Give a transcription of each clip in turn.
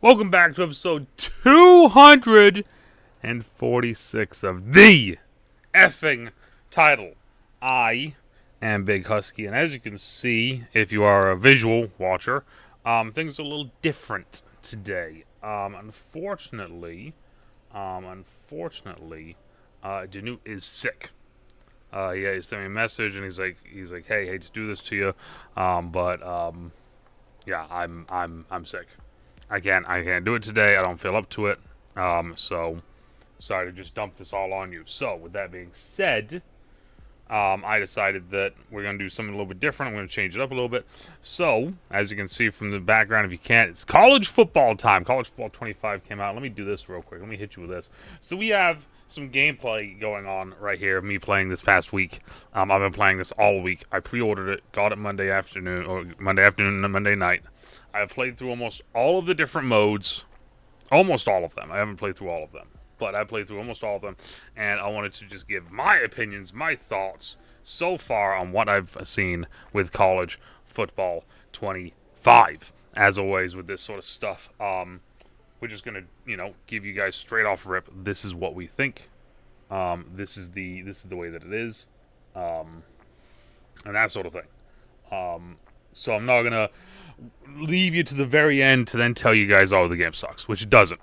Welcome back to episode 246 of the effing title. I am Big Husky, and as you can see, if you are a visual watcher, things are a little different today. Unfortunately, DeNutte is sick. He sent me a message, and he's like, hey, hate to do this to you, but yeah, I'm sick. I can't do it today. I don't feel up to it. So sorry to just dump this all on you. So with that being said, I decided that we're going to do something a little bit different. I'm going to change it up a little bit. So, as you can see from the background, if you can't, it's college football time. College football 25 came out. Let me do this real quick. Let me hit you with this. So we have some gameplay going on right here of me playing this past week. I've been playing this all week. I pre-ordered it, got it Monday afternoon and Monday night. I've played through almost all of the different modes. Almost all of them. I haven't played through all of them, but I played through almost all of them, and I wanted to just give my opinions, my thoughts so far on what I've seen with college football 25. As always with this sort of stuff, we're just gonna, give you guys straight off rip. This is what we think. This is the way that it is, and that sort of thing. So I'm not gonna leave you to the very end to then tell you guys, oh, the game sucks, which it doesn't.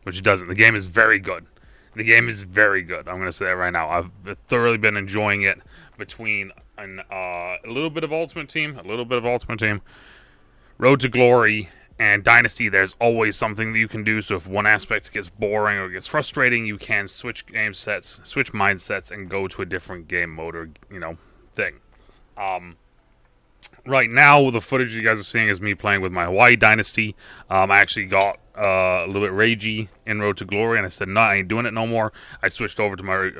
The game is very good. I'm going to say that right now. I've thoroughly been enjoying it between a little bit of Ultimate Team, Road to Glory, and Dynasty. There's always something that you can do. So if one aspect gets boring or gets frustrating, you can switch mindsets, and go to a different game mode or, thing. Right now, the footage you guys are seeing is me playing with my Hawaii Dynasty. I actually got a little bit ragey in Road to Glory, and I said, no, I ain't doing it no more. I switched over to my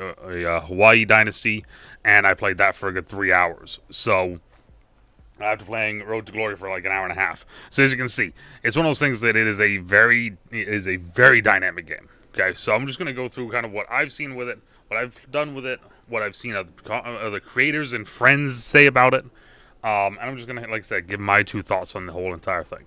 Hawaii Dynasty, and I played that for a good 3 hours. So, after playing Road to Glory for like an hour and a half. So, as you can see, it's one of those things that it is a very dynamic game. Okay, so I'm just going to go through kind of what I've seen with it, what I've done with it, what I've seen other creators and friends say about it. And I'm just going to, like I said, give my 2 thoughts on the whole entire thing.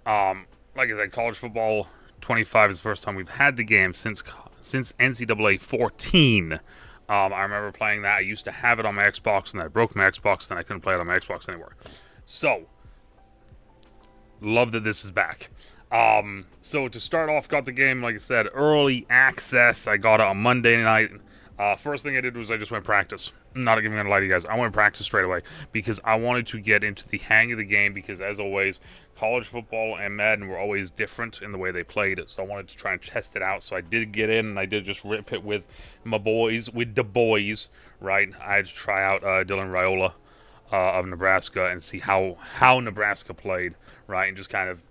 Like I said, college football 25 is the first time we've had the game since NCAA 14. I remember playing that. I used to have it on my Xbox, and I broke my Xbox, and I couldn't play it on my Xbox anymore. So, love that this is back. So to start off, got the game, like I said, early access. I got it on Monday night. First thing I did was I just went practice. I'm not even going to lie to you guys. I went practice straight away because I wanted to get into the hang of the game because, as always, college football and Madden were always different in the way they played it. So I wanted to try and test it out. So I did get in, and I did just rip it with my boys, right? I had to try out Dylan Raiola of Nebraska and see how Nebraska played, right? And just kind of,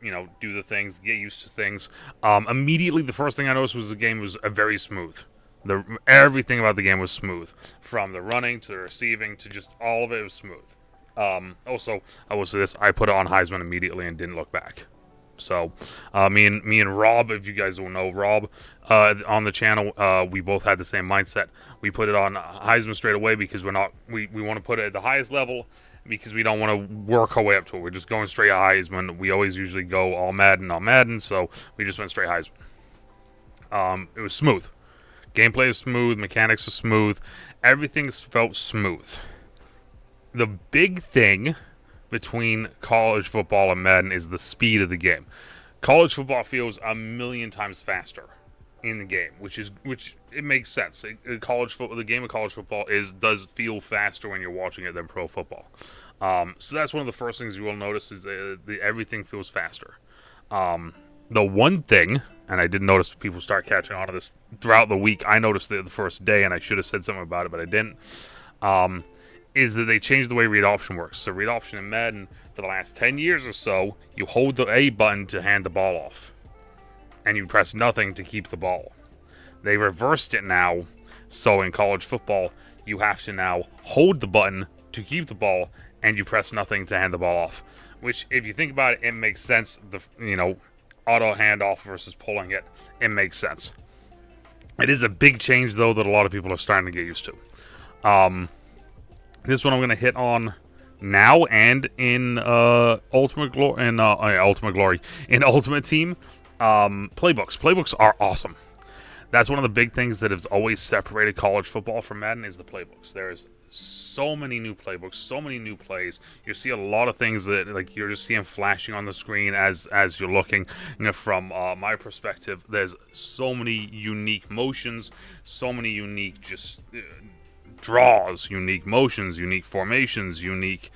do the things, get used to things. Immediately, the first thing I noticed was the game was very smooth. Everything about the game was smooth, from the running to the receiving to just all of it was smooth. Also, I will say this: I put it on Heisman immediately and didn't look back. So, me and Rob, if you guys don't know Rob, on the channel, we both had the same mindset. We put it on Heisman straight away because we want to put it at the highest level because we don't want to work our way up to it. We're just going straight Heisman. We always usually go all Madden, so we just went straight Heisman. It was smooth. Gameplay is smooth, mechanics are smooth, everything felt smooth. The big thing between college football and Madden is the speed of the game. College football feels a million times faster in the game, which it makes sense. The game of college football does feel faster when you're watching it than pro football. So that's one of the first things you will notice is everything feels faster. The one thing, and I did notice people start catching on to this throughout the week. I noticed it the first day, and I should have said something about it, but I didn't. Is that they changed the way read option works. So read option in Madden, for the last 10 years or so, you hold the A button to hand the ball off, and you press nothing to keep the ball. They reversed it now, so in college football, you have to now hold the button to keep the ball, and you press nothing to hand the ball off. Which, if you think about it, it makes sense. Auto handoff versus pulling it makes sense. It is a big change, though, that a lot of people are starting to get used to. This one I'm going to hit on now and in Ultimate Glory, in Ultimate Team. Playbooks are awesome. That's one of the big things that has always separated college football from Madden is the playbooks. There's so many new playbooks, so many new plays. You see a lot of things that like you're just seeing flashing on the screen as you're looking. From my perspective, there's so many unique motions, so many unique just draws, unique motions, unique formations, unique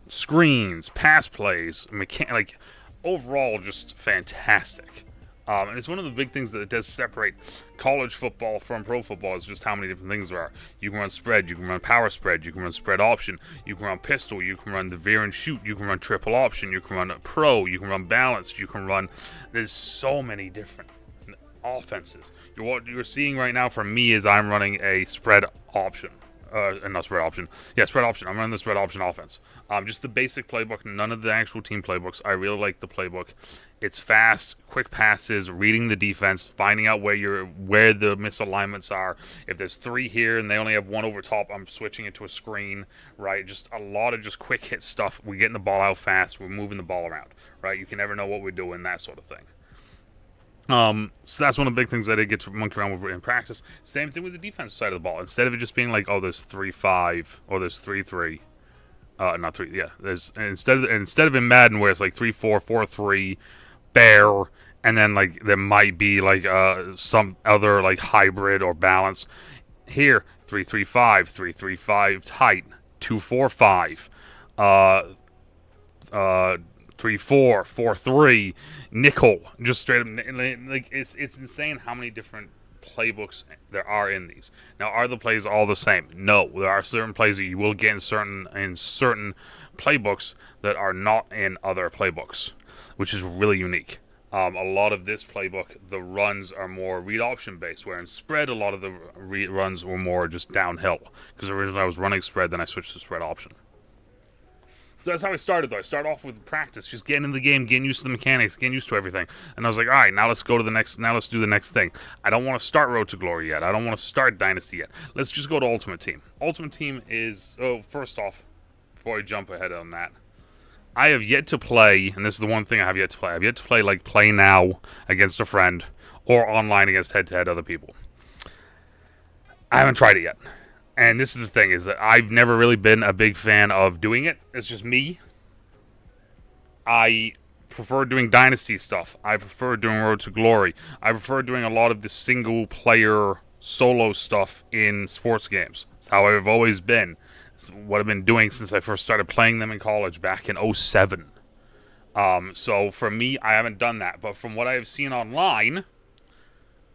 screens, pass plays, like overall just fantastic. And it's one of the big things that does separate college football from pro football is just how many different things there are. You can run spread, you can run power spread, you can run spread option, you can run pistol, you can run the veer and shoot, you can run triple option, you can run pro, you can run balanced, you can run... There's so many different offenses. What you're seeing right now from me is I'm running a spread option. Not spread option. Yeah, spread option. I'm running the spread option offense. Just the basic playbook, none of the actual team playbooks. I really like the playbook. It's fast, quick passes, reading the defense, finding out where the misalignments are. If there's 3 here and they only have 1 over top, I'm switching it to a screen, right? Just a lot of just quick hit stuff. We're getting the ball out fast. We're moving the ball around, right? You can never know what we're doing, that sort of thing. So that's one of the big things that I get to monkey around with in practice. Same thing with the defensive side of the ball. Instead of it just being like, oh, there's 3-5 or there's 3-3. Not 3. Yeah, there's instead of in Madden where it's like 3-4, 4-3, bear, and then like there might be like some other like hybrid or balance. Here, 3-3-5, 3-3-5 tight, 2-4-5, 3-4, 4-3, nickel, just straight up. Like it's insane how many different playbooks there are in these. Now, are the plays all the same? No, there are certain plays that you will get in certain playbooks that are not in other playbooks, which is really unique. A lot of this playbook, the runs are more read option based, where in spread, a lot of the runs were more just downhill. Because originally I was running spread, then I switched to spread option. So that's how I started, though. I started off with practice, just getting in the game, getting used to the mechanics, getting used to everything. And I was like, all right, now let's go to the next. Now let's do the next thing. I don't want to start Road to Glory yet. I don't want to start Dynasty yet. Let's just go to Ultimate Team. Ultimate Team is... Oh, first off, before I jump ahead on that, I have yet to play, and this is the one thing I have yet to play. I've yet to play like Play Now against a friend or online against head-to-head other people. I haven't tried it yet. And this is the thing, is that I've never really been a big fan of doing it. It's just me. I prefer doing Dynasty stuff. I prefer doing Road to Glory. I prefer doing a lot of the single-player solo stuff in sports games. It's how I've always been. It's what I've been doing since I first started playing them in college back in 2007. So for me, I haven't done that. But from what I've seen online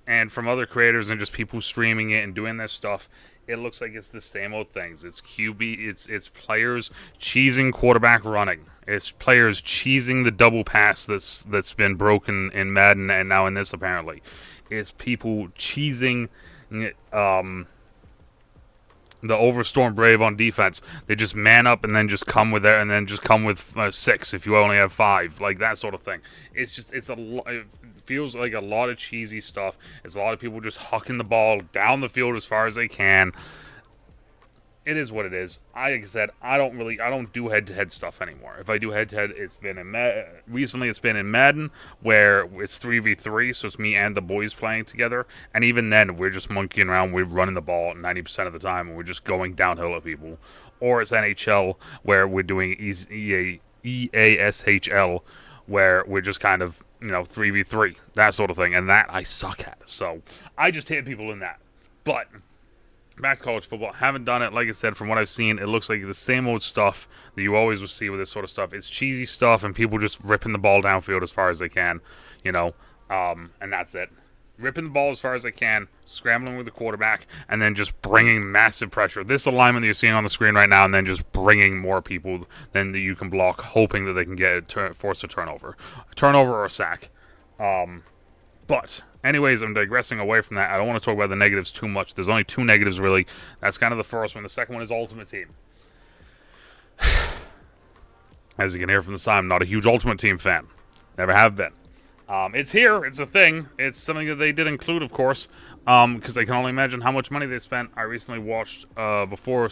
and from other creators and just people streaming it and doing this stuff, it looks like it's the same old things. It's QB, it's players cheesing quarterback running. It's players cheesing the double pass that's been broken in Madden and now in this apparently. It's people cheesing the Overstorm Brave on defense. They just man up and then just come with it, and then just come with 6 if you only have 5, like that sort of thing. It feels like a lot of cheesy stuff. It's a lot of people just hucking the ball down the field as far as they can. It is what it is. Like I said, I don't do head-to-head stuff anymore. If I do head-to-head, it's been recently it's been in Madden, where it's 3v3, so it's me and the boys playing together. And even then, we're just monkeying around. We're running the ball 90% of the time, and we're just going downhill at people. Or it's NHL, where we're doing EASHL, where we're just kind of, 3v3, that sort of thing. And that I suck at. So I just hit people in that. But back to college football. Haven't done it. Like I said, from what I've seen, it looks like the same old stuff that you always will see with this sort of stuff. It's cheesy stuff and people just ripping the ball downfield as far as they can, and that's it. Ripping the ball as far as they can, scrambling with the quarterback, and then just bringing massive pressure. This alignment that you're seeing on the screen right now, and then just bringing more people than you can block, hoping that they can force a turnover or a sack. But anyways, I'm digressing away from that. I don't want to talk about the negatives too much. There's only 2 negatives, really. That's kind of the first one. The second one is Ultimate Team. As you can hear from the sign, I'm not a huge Ultimate Team fan. Never have been. It's here. It's a thing. It's something that they did include, of course, because I can only imagine how much money they spent. I recently watched before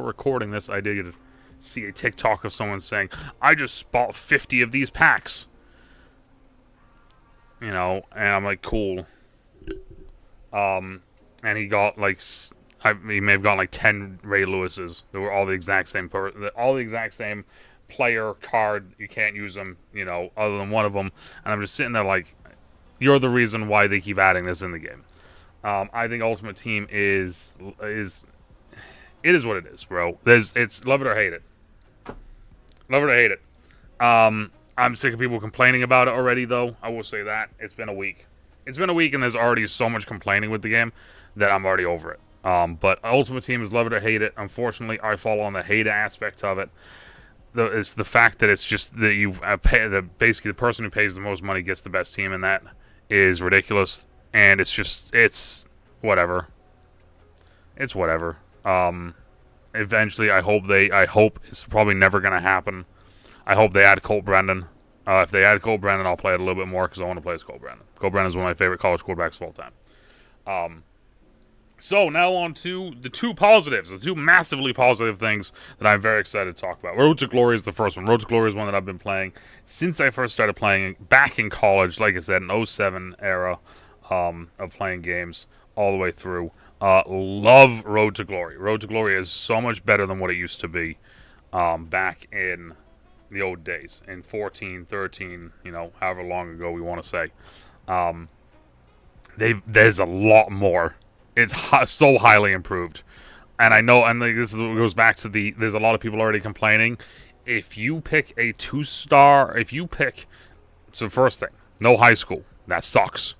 recording this. I did see a TikTok of someone saying, "I just bought 50 of these packs." You know, and I'm like, cool. And he got like, he may have gotten like 10 Ray Lewises. They were all the exact same, all the exact same player card. You can't use them, you know, other than one of them. And I'm just sitting there like, you're the reason why they keep adding this in the game. I think Ultimate Team is it is what it is, bro. It's love it or hate it. Love it or hate it. I'm sick of people complaining about it already, though. I will say that. It's been a week. It's been a week, and there's already so much complaining with the game that I'm already over it. But Ultimate Team is love it or hate it. Unfortunately, I fall on the hate aspect of it. It's the fact that it's just that you pay basically the person who pays the most money gets the best team, and that is ridiculous. And it's whatever. It's whatever. Eventually, I hope it's probably never gonna happen. I hope they add Colt Brennan. If they add Colt Brennan, I'll play it a little bit more because I want to play as Colt Brennan. Colt Brennan is one of my favorite college quarterbacks of all time. So now on to the two positives, the two massively positive things that I'm very excited to talk about. Road to Glory is the first one. Road to Glory is one that I've been playing since I first started playing back in college, like I said, in 07 era of playing games all the way through. Love Road to Glory. Road to Glory is so much better than what it used to be back in the old days, in 14, 13, you know, however long ago we want to say. There's a lot more. It's so highly improved. And I know, and like, goes back to there's a lot of people already complaining. If you pick a 2-star, so first thing, no high school. That sucks.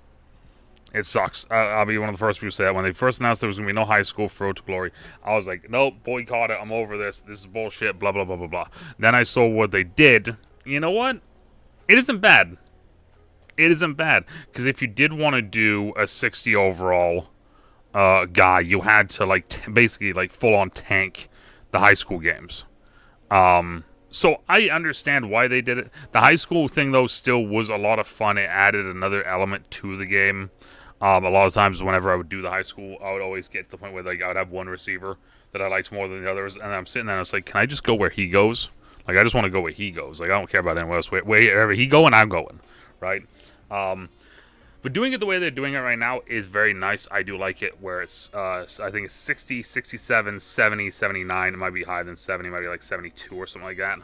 It sucks. I'll be one of the first people to say that. When they first announced there was going to be no high school for Road to Glory, I was like, nope, boycott it. I'm over this. This is bullshit, blah, blah, blah, blah, blah. Then I saw what they did. You know what? It isn't bad. It isn't bad. Because if you did want to do a 60 overall guy, you had to, like, basically, like, full-on tank the high school games. So I understand why they did it. The high school thing, though, still was a lot of fun. It added another element to the game. A lot of times whenever I would do the high school, I would always get to the point where like I would have one receiver that I liked more than the others, and I'm sitting there and it's like, can I just go where he goes? Like, I just want to go where he goes. Like, I don't care about anyone else. Wherever he going, I'm going, right? But doing it the way they're doing it right now is very nice. I do like it where it's, I think it's 60, 67, 70, 79. It might be higher than 70. It might be like 72 or something like that.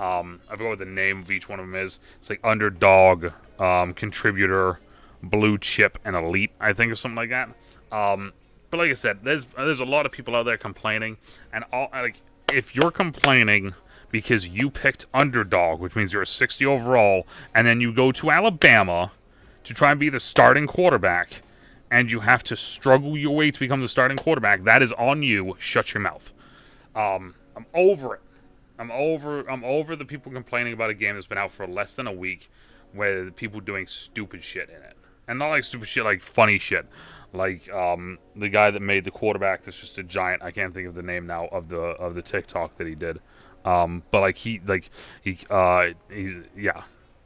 I forget what the name of each one of them is. It's like underdog, contributor, blue chip, and elite, I think, or something like that. But like I said, there's a lot of people out there complaining, and if you're complaining because you picked underdog, which means you're a 60 overall, and then you go to Alabama to try and be the starting quarterback, and you have to struggle your way to become the starting quarterback, that is on you. Shut your mouth. I'm over it. I'm over the people complaining about a game that's been out for less than a week, where the people doing stupid shit in it. And not like stupid shit, like funny shit. Like the guy that made the quarterback that's just a giant. I can't think of the name now of the TikTok that he did. But like he's yeah.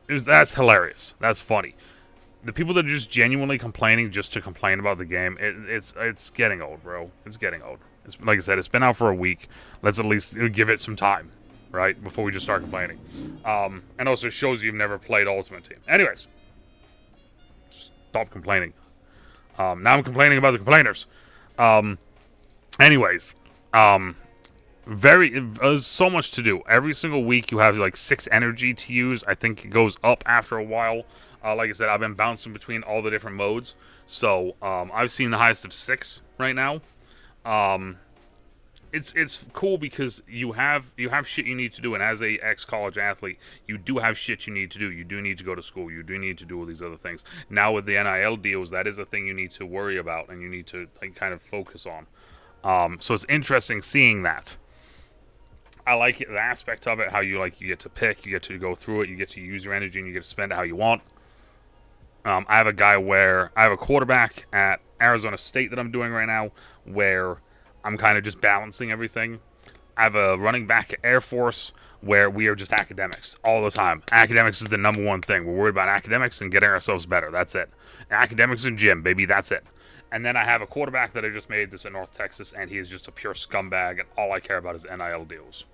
That's hilarious. That's funny. The people that are just genuinely complaining just to complain about the game, it's getting old, bro. It's getting old. It's, like I said, it's been out for a week. Let's at least give it some time, right? Before we just start complaining. And also shows you've never played Ultimate Team. Anyways. Stop complaining. Now I'm complaining about the complainers. Anyways. There's so much to do. Every single week you have like 6 energy to use. I think it goes up after a while. Like I said, I've been bouncing between all the different modes. So, I've seen the highest of 6 right now. It's cool because you have shit you need to do, and as a ex-college athlete, you do have shit you need to do. You do need to go to school. You do need to do all these other things. Now with the NIL deals, that is a thing you need to worry about, and you need to like kind of focus on. So it's interesting seeing that. I like it, the aspect of it, how you get to pick, you get to go through it, you get to use your energy, and you get to spend it how you want. I have a quarterback at Arizona State that I'm doing right now, where I'm kind of just balancing everything. I have a running back at Air Force where we are just academics all the time. Academics is the number one thing. We're worried about academics and getting ourselves better. That's it. Academics and gym, baby. That's it. And then I have a quarterback that I just made this in North Texas, and he is just a pure scumbag, and all I care about is NIL deals.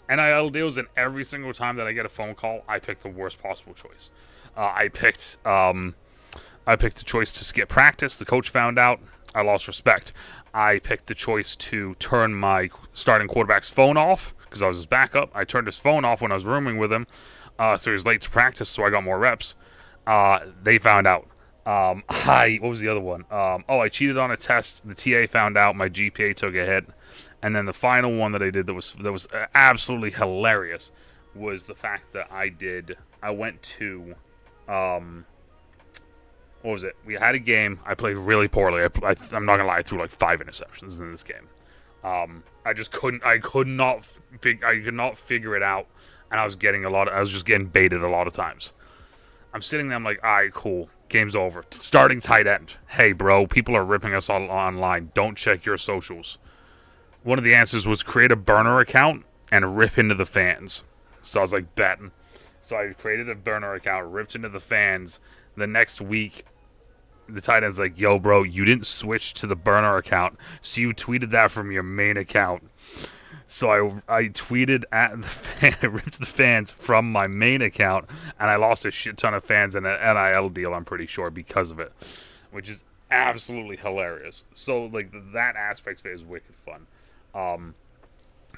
NIL deals, and every single time that I get a phone call, I pick the worst possible choice. I picked the choice to skip practice. The coach found out. I lost respect. I picked the choice to turn my starting quarterback's phone off because I was his backup. I turned his phone off when I was rooming with him, so he was late to practice, so I got more reps. They found out. What was the other one? I cheated on a test. The TA found out. My GPA took a hit. And then the final one that I did that was absolutely hilarious was the fact that I went to, what was it? We had a game. I played really poorly. I'm not gonna lie. I threw like 5 interceptions in this game. I could not figure it out, and I was just getting baited a lot of times. I'm sitting there. I'm like, all right, cool. Game's over. Starting tight end. Hey, bro, people are ripping us all online. Don't check your socials. One of the answers was create a burner account and rip into the fans. So I was like, betting. So I created a burner account, ripped into the fans. The next week, the tight end's like, yo, bro, you didn't switch to the burner account, so you tweeted that from your main account. So I tweeted at the fan, ripped the fans from my main account, and I lost a shit ton of fans in an NIL deal, I'm pretty sure, because of it, which is absolutely hilarious. So, like, that aspect of it is wicked fun.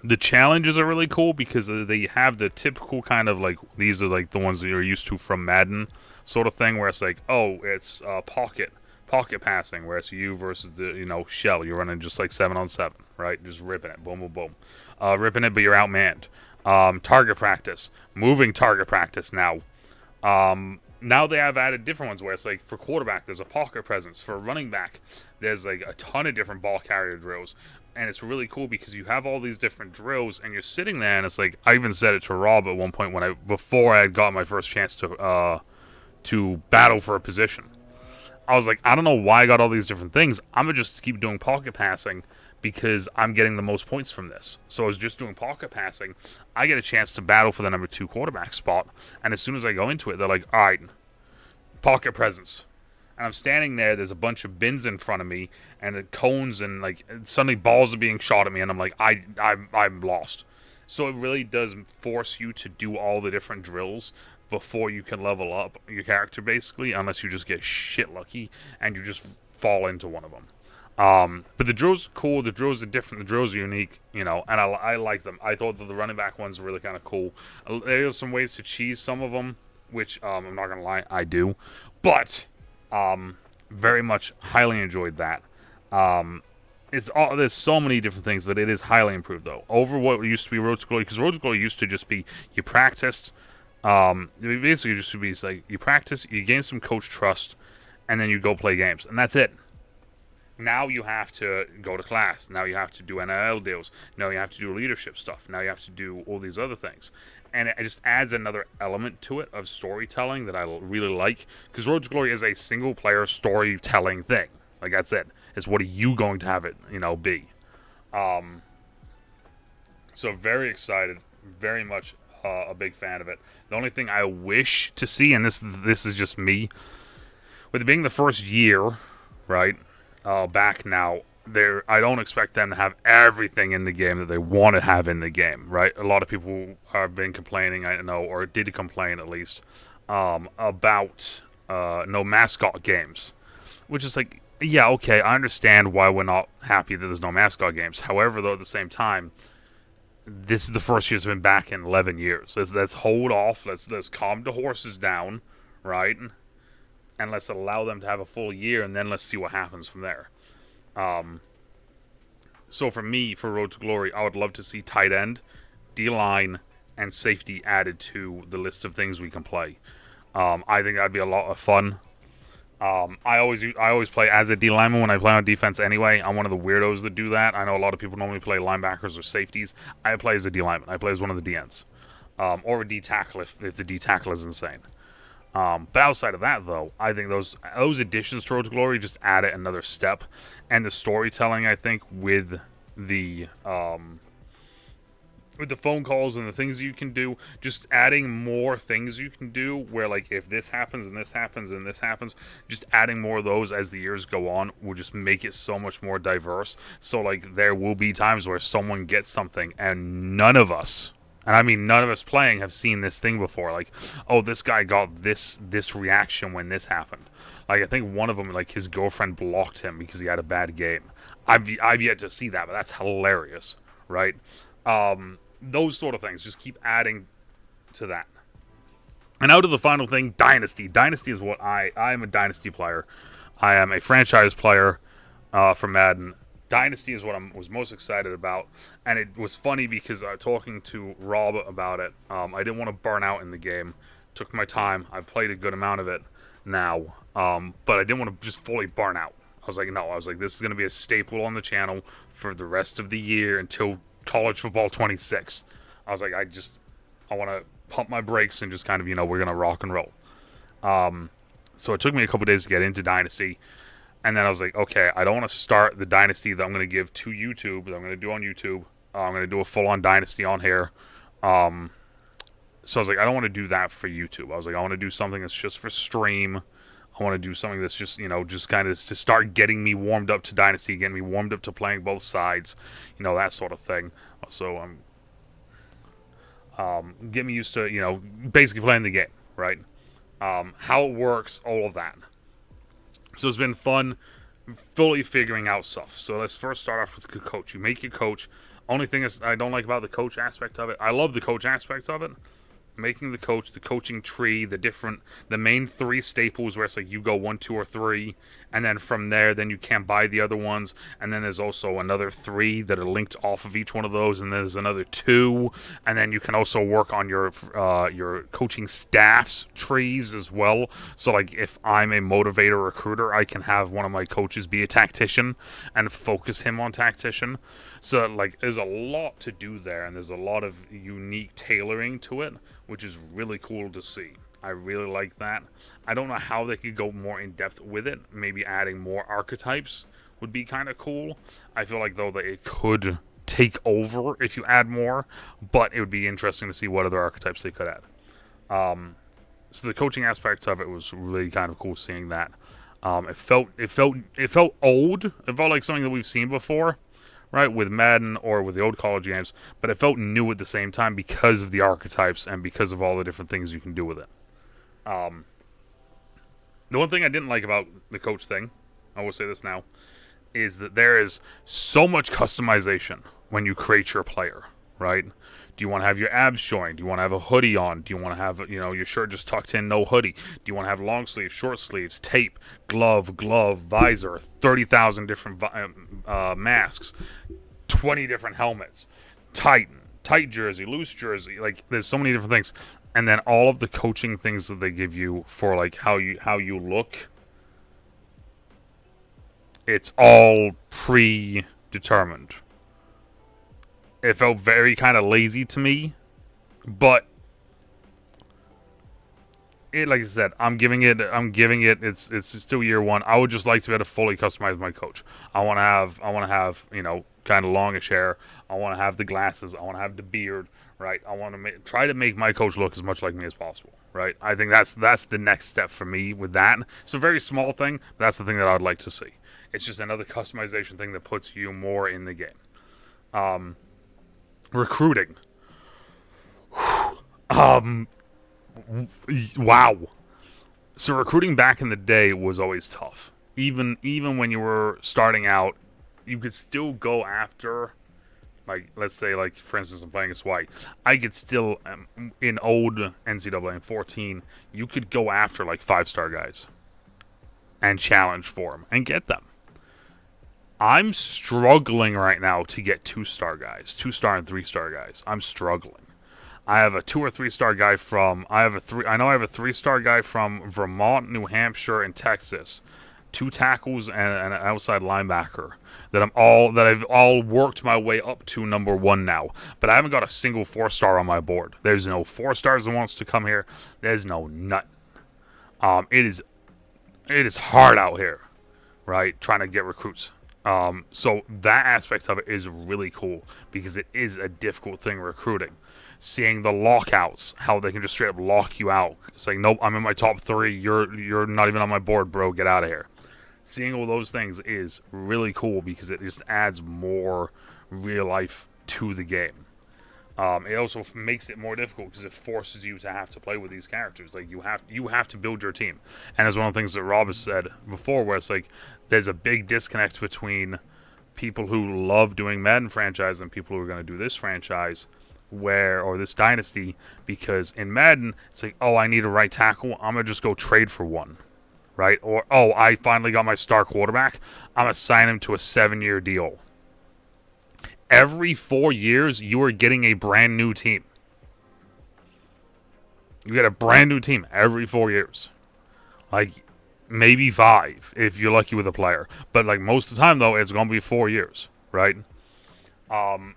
The challenges are really cool because they have the typical kind of, like, these are, like, the ones that you're used to from Madden sort of thing, where it's like, it's pocket passing, where it's you versus the, shell. You're running just like 7-on-7, right? Just ripping it. Boom, boom, boom. Ripping it, but you're outmanned. Target practice. Moving target practice now. Now they have added different ones where it's like for quarterback, there's a pocket presence. For running back, there's like a ton of different ball carrier drills. And it's really cool because you have all these different drills and you're sitting there and it's like, I even said it to Rob at one point before I had got my first chance to battle for a position. I was like, I don't know why I got all these different things. I'm going to just keep doing pocket passing because I'm getting the most points from this. So I was just doing pocket passing. I get a chance to battle for the number 2 quarterback spot. And as soon as I go into it, they're like, all right, pocket presence. And I'm standing there. There's a bunch of bins in front of me and the cones and like suddenly balls are being shot at me. And I'm like, I'm lost. So it really does force you to do all the different drills before you can level up your character, basically, unless you just get shit lucky and you just fall into one of them. But the drills are cool. The drills are different. The drills are unique, and I like them. I thought that the running back ones were really kind of cool. There's some ways to cheese some of them, which I'm not gonna lie, I do, but very much highly enjoyed that. There's so many different things, but it is highly improved though over what used to be Road to Glory. Because Road to Glory used to just be you practiced. Basically, just to be like you practice, you gain some coach trust, and then you go play games, and that's it. Now you have to go to class. Now you have to do NIL deals. Now you have to do leadership stuff. Now you have to do all these other things, and it just adds another element to it of storytelling that I really like. Because Road to Glory is a single player storytelling thing. Like that's it. It's what are you going to have it, be? So very excited, very much. A big fan of it. The only thing I wish to see, and this is just me, with it being the first year, right, back now, I don't expect them to have everything in the game that they want to have in the game, right? A lot of people have been complaining, I know, or did complain at least, about no mascot games, which is like, yeah, okay, I understand why we're not happy that there's no mascot games. However, though, at the same time, this is the first year it's been back in 11 years. Let's hold off. Let's calm the horses down, right? And let's allow them to have a full year, and then let's see what happens from there. So for me, for Road to Glory, I would love to see tight end, D-line, and safety added to the list of things we can play. I think that'd be a lot of fun. I always play as a D lineman when I play on defense anyway. I'm one of the weirdos that do that. I know a lot of people normally play linebackers or safeties. I play as a D lineman. I play as one of the DNs. Or a D tackle if the D tackle is insane. But outside of that, though, I think those additions to Road to Glory just add it another step. And the storytelling, I think, with the with the phone calls and the things you can do, just adding more things you can do where, like, if this happens and this happens and this happens, just adding more of those as the years go on will just make it so much more diverse. So, like, there will be times where someone gets something and none of us, and I mean none of us playing, have seen this thing before. Like, oh, this guy got this reaction when this happened. Like, I think one of them, like, his girlfriend blocked him because he had a bad game. I've yet to see that, but that's hilarious, right? Those sort of things. Just keep adding to that. And out of the final thing, Dynasty. Dynasty is what I am a Dynasty player. I am a franchise player for Madden. Dynasty is what I was most excited about. And it was funny because talking to Rob about it, I didn't want to burn out in the game. Took my time. I've played a good amount of it now. But I didn't want to just fully burn out. I was like, no. I was like, this is going to be a staple on the channel for the rest of the year until College Football 26. I was like, I want to pump my brakes and just kind of, we're going to rock and roll. So it took me a couple days to get into Dynasty. And then I was like, okay, I don't want to start the Dynasty that I'm going to give to YouTube, that I'm going to do on YouTube. I'm going to do a full-on Dynasty on here. So I was like, I don't want to do that for YouTube. I was like, I want to do something that's just for stream. I want to do something that's just, just kind of to start getting me warmed up to Dynasty, getting me warmed up to playing both sides, that sort of thing. So get me used to, basically playing the game, right? How it works, all of that. So it's been fun fully figuring out stuff. So let's first start off with the coach. You make your coach. Only thing is I don't like about the coach aspect of it. I love the coach aspect of it. Making the coach, the coaching tree, the main three staples where it's like you go 1, 2, or 3, and then from there, then you can't buy the other ones, and then there's also another 3 that are linked off of each one of those, and then there's another 2, and then you can also work on your coaching staff's trees as well. So like if I'm a motivator recruiter, I can have one of my coaches be a tactician and focus him on tactician. So like there's a lot to do there, and there's a lot of unique tailoring to it, which is really cool to see. I really like that. I don't know how they could go more in depth with it. Maybe adding more archetypes would be kind of cool. I feel like though that it could take over if you add more, but it would be interesting to see what other archetypes they could add. So the coaching aspect of it was really kind of cool seeing that. It felt old. It felt like something that we've seen before, right, with Madden or with the old college games, but it felt new at the same time because of the archetypes and because of all the different things you can do with it. The one thing I didn't like about the coach thing, I will say this now, is that there is so much customization when you create your player, right? Do you want to have your abs showing? Do you want to have a hoodie on? Do you want to have, your shirt just tucked in, no hoodie? Do you want to have long sleeves, short sleeves, tape, glove, visor, 30,000 different masks, 20 different helmets, tight jersey, loose jersey? Like, there's so many different things. And then all of the coaching things that they give you for, like, how you look, it's all predetermined. It felt very kind of lazy to me, but it, like I said, I'm giving it. It's still year one. I would just like to be able to fully customize my coach. I want to have kind of longish hair. I want to have the glasses. I want to have the beard. Right. I want to try to make my coach look as much like me as possible. Right. I think that's the next step for me with that. It's a very small thing, but that's the thing that I'd like to see. It's just another customization thing that puts you more in the game. Recruiting. Wow. So recruiting back in the day was always tough. Even when you were starting out, you could still go after, like, let's say, like, for instance, I'm playing as white. I could still, in old NCAA in 14, you could go after, like, 5-star guys and challenge for them and get them. I'm struggling right now to get 2-star guys, 2-star and 3-star guys. I'm struggling. I have a 2 or 3-star guy from. I have a 3-star guy from Vermont, New Hampshire, and Texas. 2 tackles and an outside linebacker that I've all worked my way up to number 1 now. But I haven't got a single 4-star on my board. There's no 4-stars that wants to come here. There's no nut. It is hard out here, right? Trying to get recruits. So that aspect of it is really cool because it is a difficult thing recruiting. Seeing the lockouts, how they can just straight up lock you out. It's like, nope, I'm in my top 3. You're not even on my board, bro. Get out of here. Seeing all those things is really cool because it just adds more real life to the game. It also makes it more difficult because it forces you to have to play with these characters. Like you have to build your team, and it's one of the things that Rob has said before, where it's like there's a big disconnect between people who love doing Madden franchise and people who are going to do this franchise, or this dynasty, because in Madden it's like, oh, I need a right tackle, I'm gonna just go trade for one, right? Or oh, I finally got my star quarterback, I'm gonna sign him to a 7-year deal. Every 4 years, you are getting a brand new team. You get a brand new team every 4 years. Like, maybe 5 if you're lucky with a player. But, like, most of the time, though, it's going to be 4 years, right?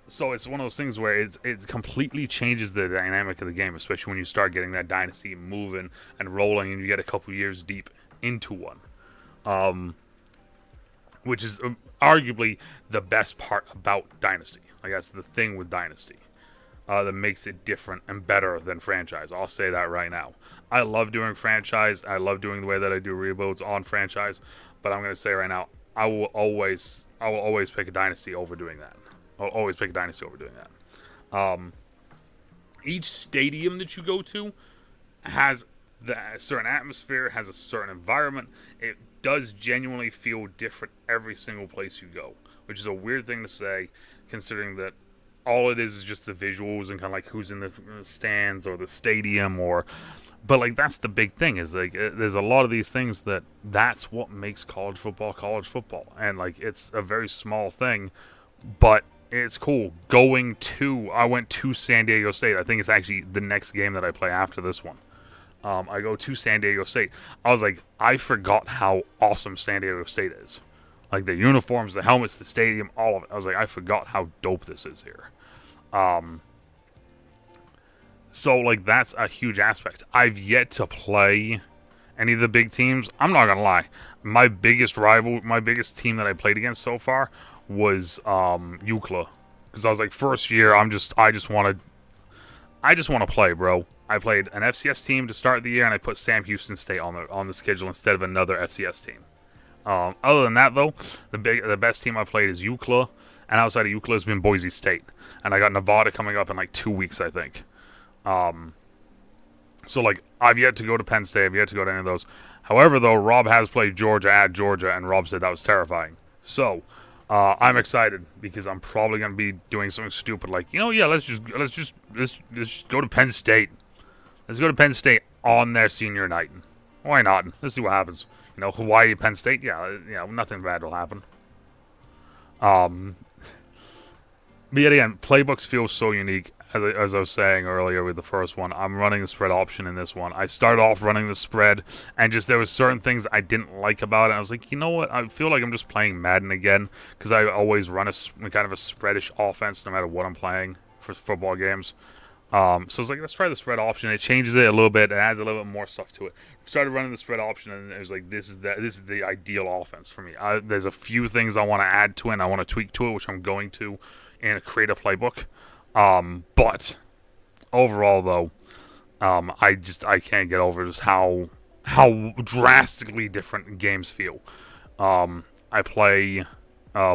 So it's one of those things where it completely changes the dynamic of the game, especially when you start getting that dynasty moving and rolling and you get a couple years deep into one. Which is arguably the best part about Dynasty. Like, that's the thing with Dynasty that makes it different and better than franchise. I'll say that right now. I love doing franchise. I love doing the way that I do rebuilds on franchise. But I'm going to say right now, I will always pick a Dynasty over doing that. I'll always pick a Dynasty over doing that. Each stadium that you go to has a certain atmosphere, has a certain environment. It does genuinely feel different every single place you go, which is a weird thing to say, considering that all it is just the visuals and kind of like who's in the stands or the stadium, but like that's the big thing, is like there's a lot of these things that's what makes college football, and like it's a very small thing, but it's cool. I went to San Diego State. I think it's actually the next game that I play after this one. I go to San Diego State. I was like, I forgot how awesome San Diego State is. Like the uniforms, the helmets, the stadium, all of it. I was like, I forgot how dope this is here. So like that's a huge aspect. I've yet to play any of the big teams. I'm not gonna lie. My biggest team that I played against so far was UCLA, because I was like, first year, I just want to play, bro. I played an FCS team to start the year, and I put Sam Houston State on the schedule instead of another FCS team. Other than that, though, the best team I played is UCLA, and outside of UCLA has been Boise State, and I got Nevada coming up in like 2 weeks, I think. So like I've yet to go to Penn State, I've yet to go to any of those. However, though, Rob has played Georgia at Georgia, and Rob said that was terrifying. So I'm excited because I'm probably gonna be doing something stupid like, let's just go to Penn State. Let's go to Penn State on their senior night. Why not? Let's see what happens. Hawaii, Penn State. Yeah, nothing bad will happen. But yet again, playbooks feel so unique. As I was saying earlier with the first one, I'm running the spread option in this one. I started off running the spread, and just there was certain things I didn't like about it. I was like, you know what? I feel like I'm just playing Madden again, because I always run kind of a spreadish offense no matter what I'm playing for football games. So I was like, let's try the spread option. It changes it a little bit. It adds a little bit more stuff to it. Started running the spread option, and it was like, this is the ideal offense for me. There's a few things I want to add to it, and I want to tweak to it, which I'm going to create a playbook. But overall, though, I can't get over just how drastically different games feel. I play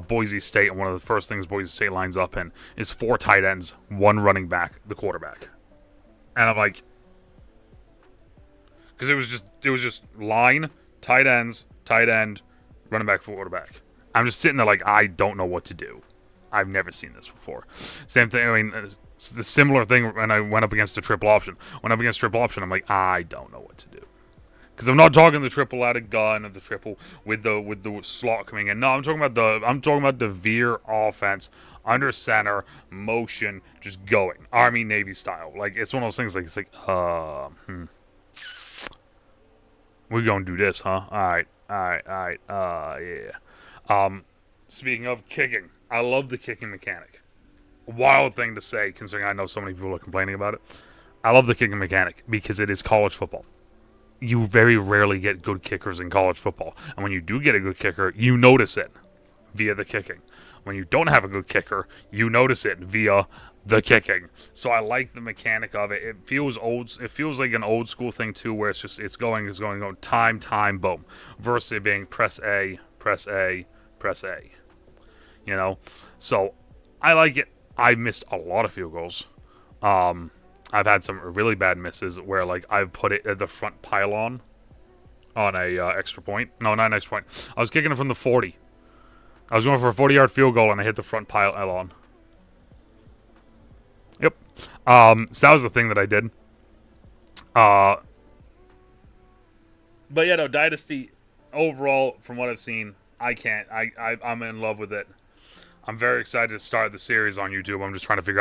Boise State, and one of the first things Boise State lines up in is 4 tight ends, 1 running back, the quarterback. And I'm like, because it was just line, tight ends, tight end, running back, quarterback. I'm just sitting there like, I don't know what to do. I've never seen this before. Same thing. I mean, it's the similar thing when I went up against the triple option. I'm like, I don't know what to do. Because I'm not talking the triple out of gun or the triple with the slot coming in. No, I'm talking about the veer offense, under center, motion, just going, Army Navy style. Like, it's one of those things. Like, it's like, we're gonna do this, huh? All right, yeah. Speaking of kicking, I love the kicking mechanic. Wild thing to say, considering I know so many people are complaining about it. I love the kicking mechanic because it is college football. You very rarely get good kickers in college football. And when you do get a good kicker, you notice it. via the kicking. When you don't have a good kicker, you notice it via the kicking. So I like the mechanic of it. It feels old. It feels like an old school thing too, where it's going, time, boom, versus it being press A, press A, press A. You know, so I like it. I've missed a lot of field goals. I've had some really bad misses where like I've put it at the front pylon on a extra point. No, not an extra point. I was kicking it from the 40. I was going for a 40-yard field goal and I hit the front pylon. Yep. So that was the thing that I did. But yeah, no, Dynasty overall, from what I've seen, I'm in love with it. I'm very excited to start the series on YouTube. I'm just trying to figure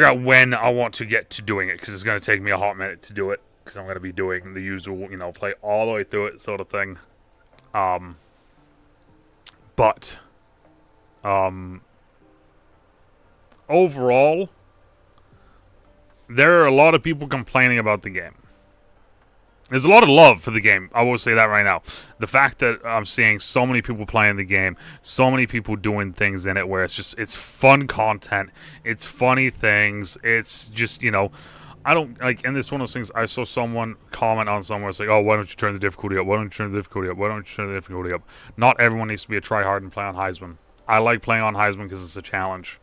out when I want to get to doing it, because it's going to take me a hot minute to do it, because I'm going to be doing the usual, play all the way through it sort of thing. But overall, there are a lot of people complaining about the game. There's a lot of love for the game, I will say that right now. The fact that I'm seeing so many people playing the game, so many people doing things in it where it's fun content, it's funny things, it's just, I don't, like, and this one of those things, I saw someone comment on somewhere, it's like, oh, why don't you turn the difficulty up, why don't you turn the difficulty up, why don't you turn the difficulty up? Not everyone needs to be a tryhard and play on Heisman. I like playing on Heisman because it's a challenge.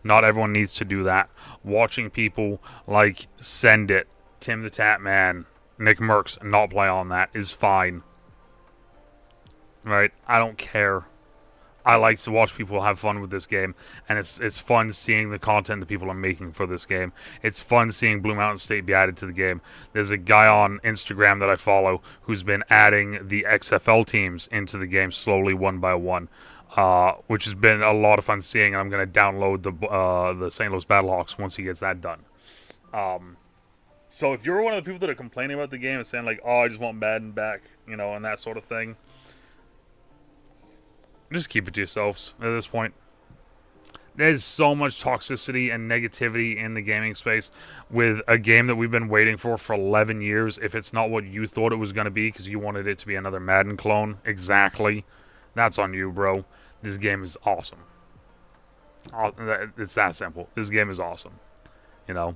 Not everyone needs to do that. Watching people like Send It, Tim the Tap Man, Nick Merckx not play on that is fine. Right? I don't care. I like to watch people have fun with this game, and it's fun seeing the content that people are making for this game. It's fun seeing Blue Mountain State be added to the game. There's a guy on Instagram that I follow who's been adding the XFL teams into the game slowly, one by one, which has been a lot of fun seeing, and I'm going to download the St. Louis Battlehawks once he gets that done. So if you're one of the people that are complaining about the game and saying like, oh, I just want Madden back, and that sort of thing, just keep it to yourselves at this point. There's so much toxicity and negativity in the gaming space with a game that we've been waiting for 11 years. If it's not what you thought it was going to be because you wanted it to be another Madden clone, exactly, that's on you, bro. This game is awesome. It's that simple. This game is awesome. There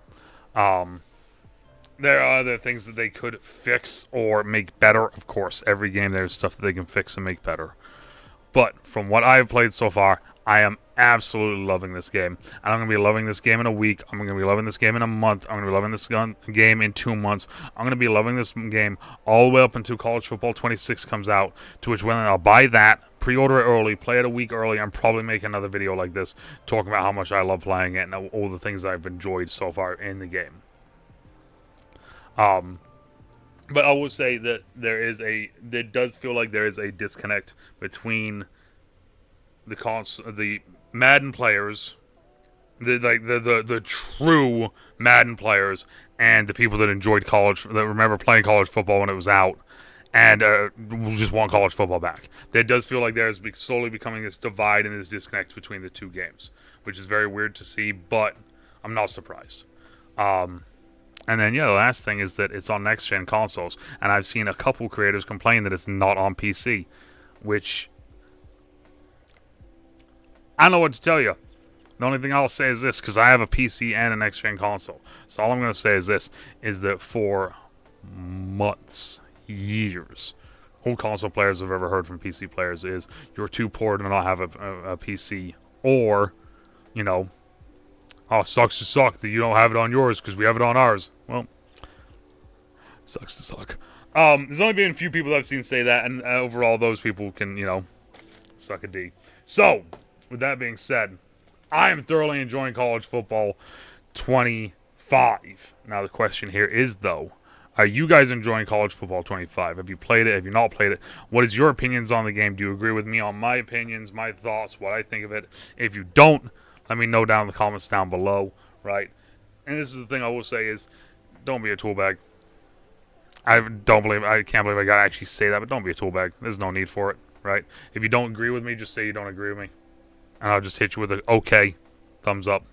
are other things that they could fix or make better. Of course, every game there's stuff that they can fix and make better. But from what I've played so far, I am absolutely loving this game. And I'm going to be loving this game in a week. I'm going to be loving this game in a month. I'm going to be loving this game in 2 months. I'm going to be loving this game all the way up until College Football 26 comes out, to which when I'll buy that, pre-order it early, play it a week early, and probably make another video like this talking about how much I love playing it and all the things I've enjoyed so far in the game. But I will say that there does feel like there is a disconnect between the Madden players, the true Madden players, and the people that enjoyed that remember playing college football when it was out, and just want college football back. There does feel like there's slowly becoming this divide and this disconnect between the two games, which is very weird to see, but I'm not surprised. And then, the last thing is that it's on next-gen consoles. And I've seen a couple creators complain that it's not on PC, which I don't know what to tell you. The only thing I'll say is this, because I have a PC and a next-gen console. So all I'm going to say is this, is that for months, years, all console players have ever heard from PC players is, you're too poor to not have a PC. Or, oh, sucks to suck that you don't have it on yours because we have it on ours. Well, sucks to suck. There's only been a few people that I've seen say that, and overall those people can, suck a D. So, with that being said, I am thoroughly enjoying College Football 25. Now the question here is, though, are you guys enjoying College Football 25? Have you played it? Have you not played it? What is your opinions on the game? Do you agree with me on my opinions, my thoughts, what I think of it? If you don't, let me know down in the comments down below, right? And this is the thing I will say is, don't be a tool bag. I can't believe I gotta actually say that, but don't be a tool bag. There's no need for it, right? If you don't agree with me, just say you don't agree with me. And I'll just hit you with a okay, thumbs up,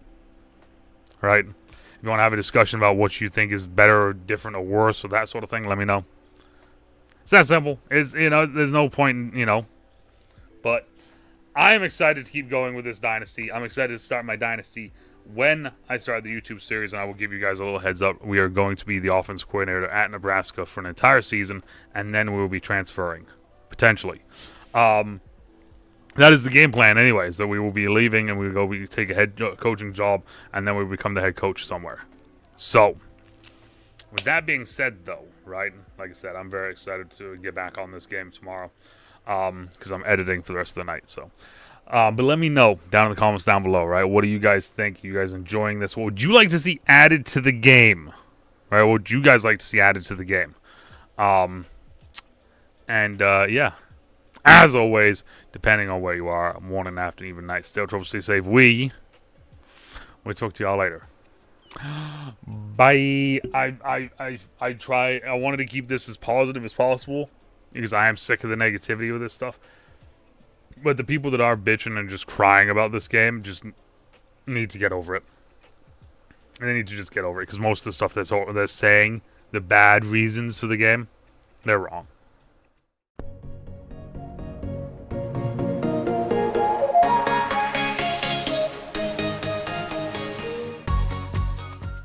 right? If you want to have a discussion about what you think is better or different or worse or that sort of thing, let me know. It's that simple. There's no point in, But I am excited to keep going with this dynasty. I'm excited to start my dynasty when I start the YouTube series, and I will give you guys a little heads up. We are going to be the offense coordinator at Nebraska for an entire season, and then we will be transferring, potentially. That is the game plan, anyways, that we will be leaving and we take a head coaching job, and then we become the head coach somewhere. So, with that being said, though, right, like I said, I'm very excited to get back on this game tomorrow because I'm editing for the rest of the night. So, but let me know down in the comments down below, right? What do you guys think? Are you guys enjoying this? What would you like to see added to the game? Right? What would you guys like to see added to the game? Yeah. As always, depending on where you are, morning, afternoon, even night, stay trouble, stay safe. We'll talk to y'all later. Bye. I wanted to keep this as positive as possible because I am sick of the negativity with this stuff. But the people that are bitching and just crying about this game just need to get over it. And they need to just get over it because most of the stuff they're saying, the bad reasons for the game, they're wrong.